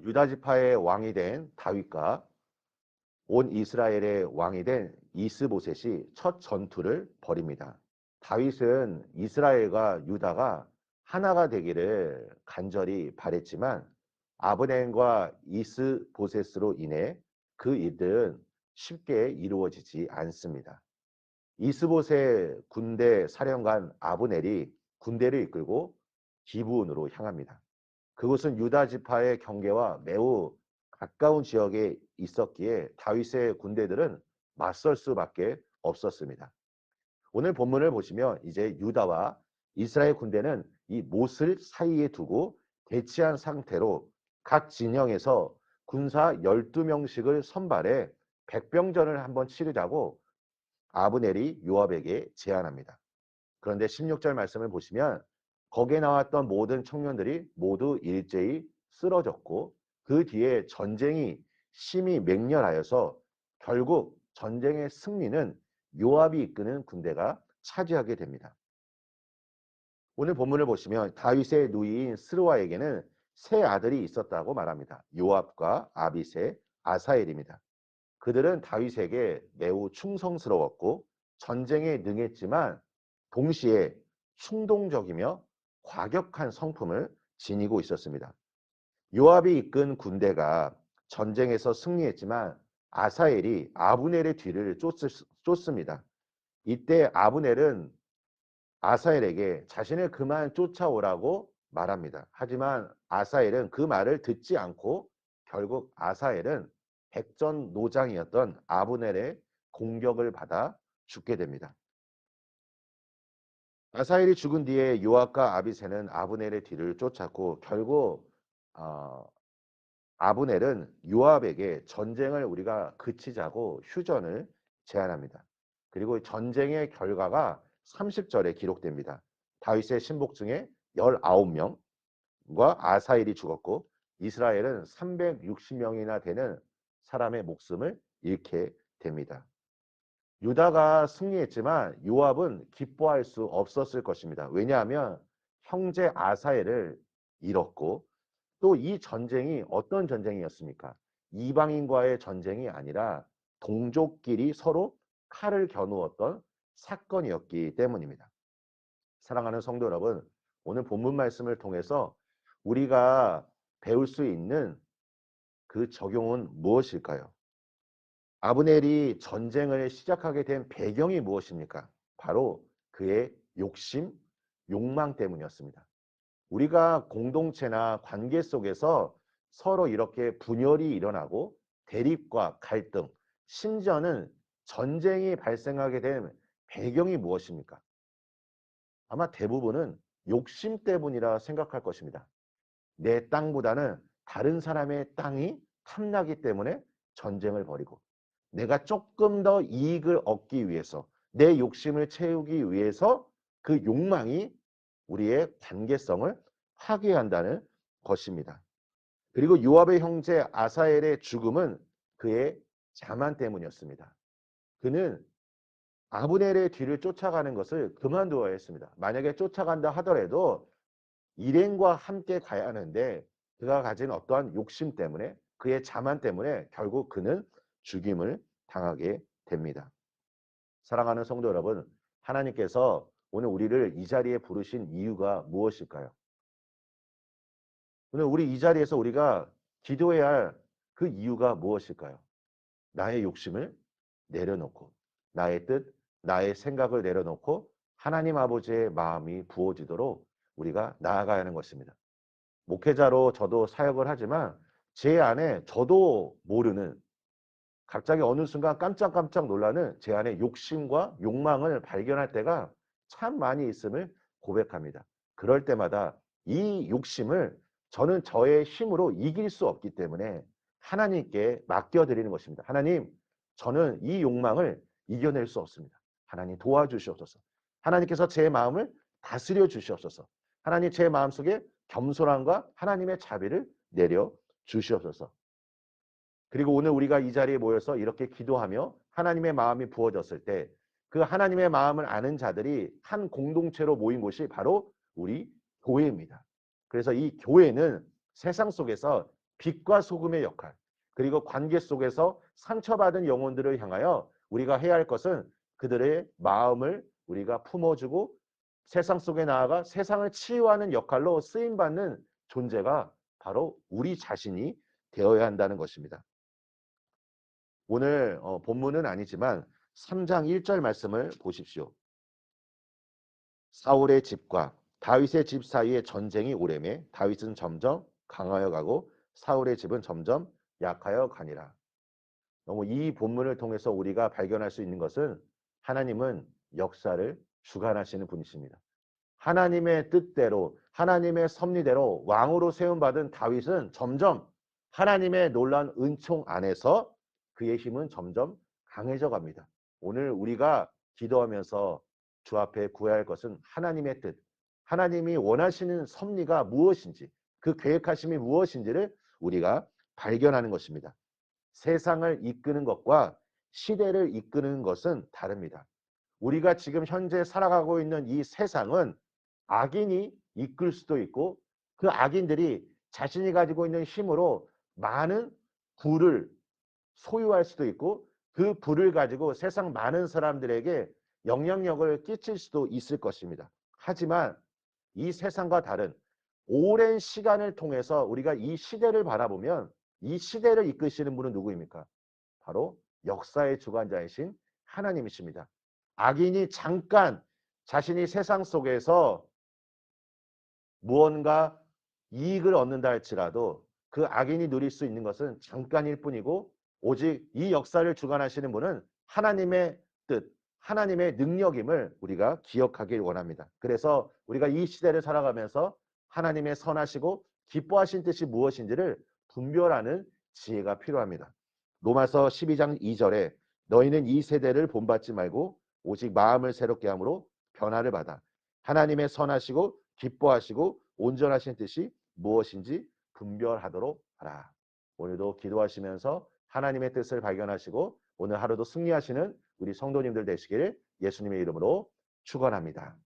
유다 지파의 왕이 된 다윗과 온 이스라엘의 왕이 된 이스보셋이 첫 전투를 벌입니다. 다윗은 이스라엘과 유다가 하나가 되기를 간절히 바랬지만 아브넬과 이스보셋으로 인해 그 일들은 쉽게 이루어지지 않습니다. 이스보셋 군대 사령관 아브넬이 군대를 이끌고 기브온으로 향합니다. 그곳은 유다 지파의 경계와 매우 가까운 지역에 있었기에 다윗의 군대들은 맞설 수밖에 없었습니다. 오늘 본문을 보시면 이제 유다와 이스라엘 군대는 이 못을 사이에 두고 대치한 상태로 각 진영에서 군사 12명씩을 선발해 백병전을 한번 치르자고 아브넬이 요압에게 제안합니다. 그런데 16절 말씀을 보시면 거기에 나왔던 모든 청년들이 모두 일제히 쓰러졌고 그 뒤에 전쟁이 심히 맹렬하여서 결국 전쟁의 승리는 요압이 이끄는 군대가 차지하게 됩니다. 오늘 본문을 보시면 다윗의 누이인 스르와에게는 세 아들이 있었다고 말합니다. 요압과 아비세, 아사엘입니다. 그들은 다윗에게 매우 충성스러웠고 전쟁에 능했지만 동시에 충동적이며 과격한 성품을 지니고 있었습니다. 요압이 이끈 군대가 전쟁에서 승리했지만 아사엘이 아브넬의 뒤를 쫓습니다. 이때 아브넬은 아사엘에게 자신을 그만 쫓아오라고 말합니다. 하지만 아사엘은 그 말을 듣지 않고 결국 아사엘은 백전노장이었던 아브넬의 공격을 받아 죽게 됩니다. 아사엘이 죽은 뒤에 요압과 아비새는 아브넬의 뒤를 쫓았고 결국 아브넬은 요압에게 전쟁을 우리가 그치자고 휴전을 제안합니다. 그리고 전쟁의 결과가 30절에 기록됩니다. 다윗의 신복 중에 19명과 아사엘이 죽었고 이스라엘은 360명이나 되는 사람의 목숨을 잃게 됩니다. 유다가 승리했지만 요압은 기뻐할 수 없었을 것입니다. 왜냐하면 형제 아사엘을 잃었고 또 이 전쟁이 어떤 전쟁이었습니까? 이방인과의 전쟁이 아니라 동족끼리 서로 칼을 겨누었던 사건이었기 때문입니다. 사랑하는 성도 여러분, 오늘 본문 말씀을 통해서 우리가 배울 수 있는 그 적용은 무엇일까요? 아브넬이 전쟁을 시작하게 된 배경이 무엇입니까? 바로 그의 욕심, 욕망 때문이었습니다. 우리가 공동체나 관계 속에서 서로 이렇게 분열이 일어나고 대립과 갈등, 심지어는 전쟁이 발생하게 된 배경이 무엇입니까? 아마 대부분은 욕심 때문이라 생각할 것입니다. 내 땅보다는 다른 사람의 땅이 탐나기 때문에 전쟁을 벌이고 내가 조금 더 이익을 얻기 위해서 내 욕심을 채우기 위해서 그 욕망이 우리의 관계성을 파괴한다는 것입니다. 그리고 요압의 형제 아사엘의 죽음은 그의 자만 때문이었습니다. 그는 아브넬의 뒤를 쫓아가는 것을 그만두어야 했습니다. 만약에 쫓아간다 하더라도 일행과 함께 가야 하는데 그가 가진 어떠한 욕심 때문에 그의 자만 때문에 결국 그는 죽임을 당하게 됩니다. 사랑하는 성도 여러분, 하나님께서 오늘 우리를 이 자리에 부르신 이유가 무엇일까요? 오늘 우리 이 자리에서 우리가 기도해야 할 그 이유가 무엇일까요? 나의 욕심을 내려놓고 나의 뜻, 나의 생각을 내려놓고 하나님 아버지의 마음이 부어지도록 우리가 나아가야 하는 것입니다. 목회자로 저도 사역을 하지만 제 안에 저도 모르는 갑자기 어느 순간 깜짝깜짝 놀라는 제 안에 욕심과 욕망을 발견할 때가 참 많이 있음을 고백합니다. 그럴 때마다 이 욕심을 저는 저의 힘으로 이길 수 없기 때문에 하나님께 맡겨드리는 것입니다. 하나님, 저는 이 욕망을 이겨낼 수 없습니다. 하나님 도와주시옵소서. 하나님께서 제 마음을 다스려 주시옵소서. 하나님 제 마음속에 겸손함과 하나님의 자비를 내려 주시옵소서. 그리고 오늘 우리가 이 자리에 모여서 이렇게 기도하며 하나님의 마음이 부어졌을 때 그 하나님의 마음을 아는 자들이 한 공동체로 모인 곳이 바로 우리 교회입니다. 그래서 이 교회는 세상 속에서 빛과 소금의 역할, 그리고 관계 속에서 상처받은 영혼들을 향하여 우리가 해야 할 것은 그들의 마음을 우리가 품어주고 세상 속에 나아가 세상을 치유하는 역할로 쓰임받는 존재가 바로 우리 자신이 되어야 한다는 것입니다. 오늘 본문은 아니지만 3장 1절 말씀을 보십시오. 사울의 집과 다윗의 집 사이에 전쟁이 오래매 다윗은 점점 강하여 가고 사울의 집은 점점 약하여 가니라. 너무 이 본문을 통해서 우리가 발견할 수 있는 것은 하나님은 역사를 주관하시는 분이십니다. 하나님의 뜻대로 하나님의 섭리대로 왕으로 세움받은 다윗은 점점 하나님의 놀라운 은총 안에서 그의 힘은 점점 강해져 갑니다. 오늘 우리가 기도하면서 주 앞에 구해야 할 것은 하나님의 뜻, 하나님이 원하시는 섭리가 무엇인지, 그 계획하심이 무엇인지를 우리가 발견하는 것입니다. 세상을 이끄는 것과 시대를 이끄는 것은 다릅니다. 우리가 지금 현재 살아가고 있는 이 세상은 악인이 이끌 수도 있고 그 악인들이 자신이 가지고 있는 힘으로 많은 부를 소유할 수도 있고 그 부를 가지고 세상 많은 사람들에게 영향력을 끼칠 수도 있을 것입니다. 하지만 이 세상과 다른 오랜 시간을 통해서 우리가 이 시대를 바라보면 이 시대를 이끄시는 분은 누구입니까? 바로 역사의 주관자이신 하나님이십니다. 악인이 잠깐 자신이 세상 속에서 무언가 이익을 얻는다 할지라도 그 악인이 누릴 수 있는 것은 잠깐일 뿐이고 오직 이 역사를 주관하시는 분은 하나님의 뜻, 하나님의 능력임을 우리가 기억하길 원합니다. 그래서 우리가 이 시대를 살아가면서 하나님의 선하시고 기뻐하신 뜻이 무엇인지를 분별하는 지혜가 필요합니다. 로마서 12장 2절에 너희는 이 세대를 본받지 말고 오직 마음을 새롭게 함으로 변화를 받아 하나님의 선하시고 기뻐하시고 온전하신 뜻이 무엇인지 분별하도록 하라. 오늘도 기도하시면서 하나님의 뜻을 발견하시고 오늘 하루도 승리하시는 우리 성도님들 되시기를 예수님의 이름으로 축원합니다.